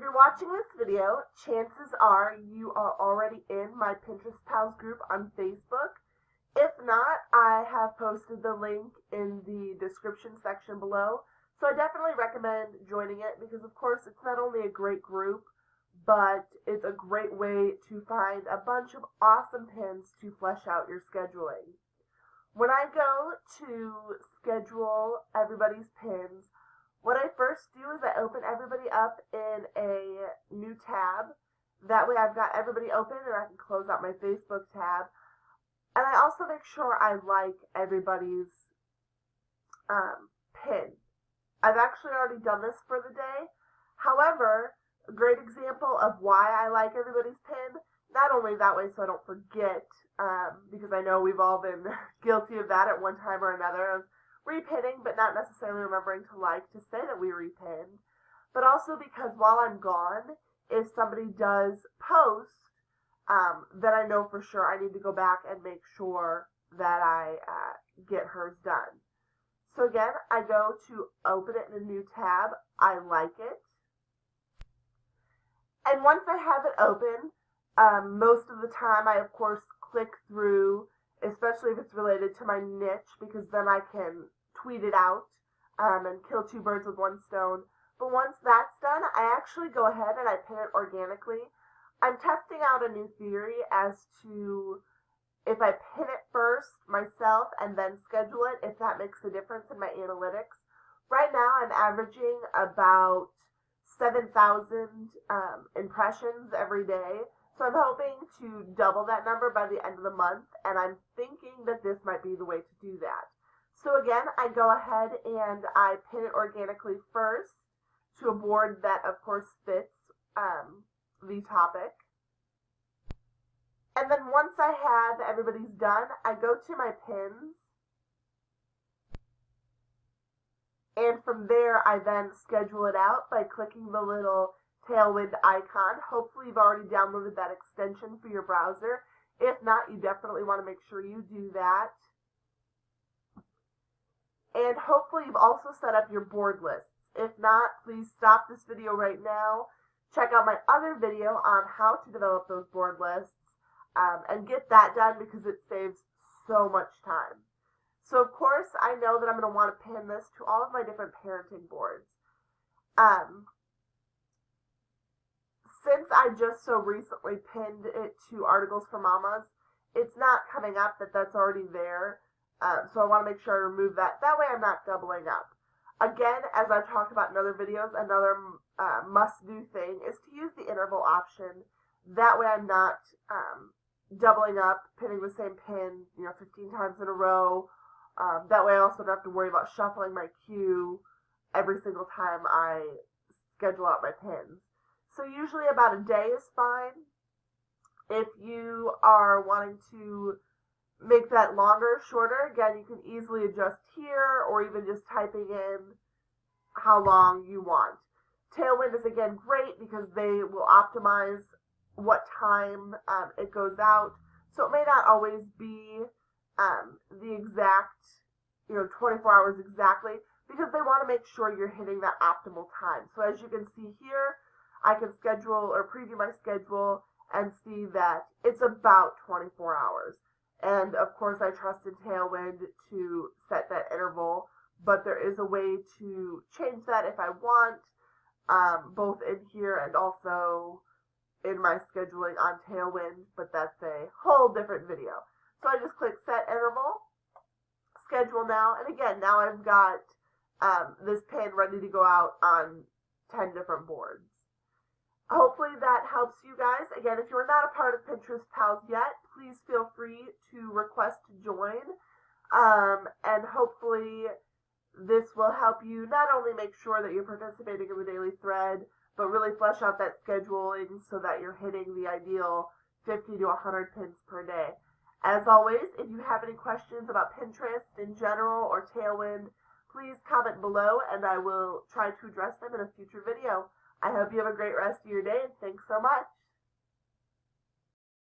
you're watching this video, chances are you are already in my Pinterest Pals group on Facebook. If not, I have posted the link in the description section below. So I definitely recommend joining it because, of course, it's not only a great group, but it's a great way to find a bunch of awesome pins to flesh out your scheduling. When I go to schedule everybody's pins, what I first do is I open everybody up in a new tab. That way I've got everybody open and I can close out my Facebook tab. And I also make sure I like everybody's pin. I've actually already done this for the day. However, a great example of why I like everybody's pin, not only that way so I don't forget, because I know we've all been guilty of that at one time or another, of repinning but not necessarily remembering to say that we repinned, but also because while I'm gone, if somebody does post, then I know for sure I need to go back and make sure that I get hers done. So again, I go to open it in a new tab. I like it. And once I have it open, most of the time I, of course, click through, especially if it's related to my niche, because then I can tweet it out and kill two birds with one stone. But once that's done, I actually go ahead and I pin it organically. I'm testing out a new theory as to if I pin it first myself and then schedule it, if that makes a difference in my analytics. Right now I'm averaging about 7,000 impressions every day. So I'm hoping to double that number by the end of the month, and I'm thinking that this might be the way to do that. So again, I go ahead and I pin it organically first to a board that of course fits the topic. And then once I have everybody's done, I go to my pins. And from there, I then schedule it out by clicking the little Tailwind icon. Hopefully you've already downloaded that extension for your browser. If not, you definitely want to make sure you do that. And hopefully you've also set up your board lists. If not, please stop this video right now. Check out my other video on how to develop those board lists and get that done because it saves so much time. So of course, I know that I'm going to want to pin this to all of my different parenting boards. Since I just so recently pinned it to Articles for Mamas, it's not coming up that that's already there. So I want to make sure I remove that. That way I'm not doubling up. Again, as I've talked about in other videos, another must-do thing is to use the interval option. That way I'm not doubling up, pinning the same pin 15 times in a row. That way I also don't have to worry about shuffling my queue every single time I schedule out my pins. So usually about a day is fine. If you are wanting to make that longer, shorter, again, you can easily adjust here or even just typing in how long you want. Tailwind is again great because they will optimize what time it goes out. So it may not always be the exact 24 hours exactly, because they want to make sure you're hitting that optimal time. So as you can see here, I can schedule or preview my schedule and see that it's about 24 hours. And of course I trust in Tailwind to set that interval, but there is a way to change that if I want, both in here and also in my scheduling on Tailwind, but that's a whole different video. So I just click set interval, schedule now, and again, now I've got this pin ready to go out on 10 different boards. Hopefully that helps you guys. Again, if you're not a part of Pinterest Pals yet, please feel free to request to join. And hopefully this will help you not only make sure that you're participating in the daily thread, but really flesh out that scheduling so that you're hitting the ideal 50 to 100 pins per day. As always, if you have any questions about Pinterest in general or Tailwind, please comment below and I will try to address them in a future video. I hope you have a great rest of your day, and thanks so much.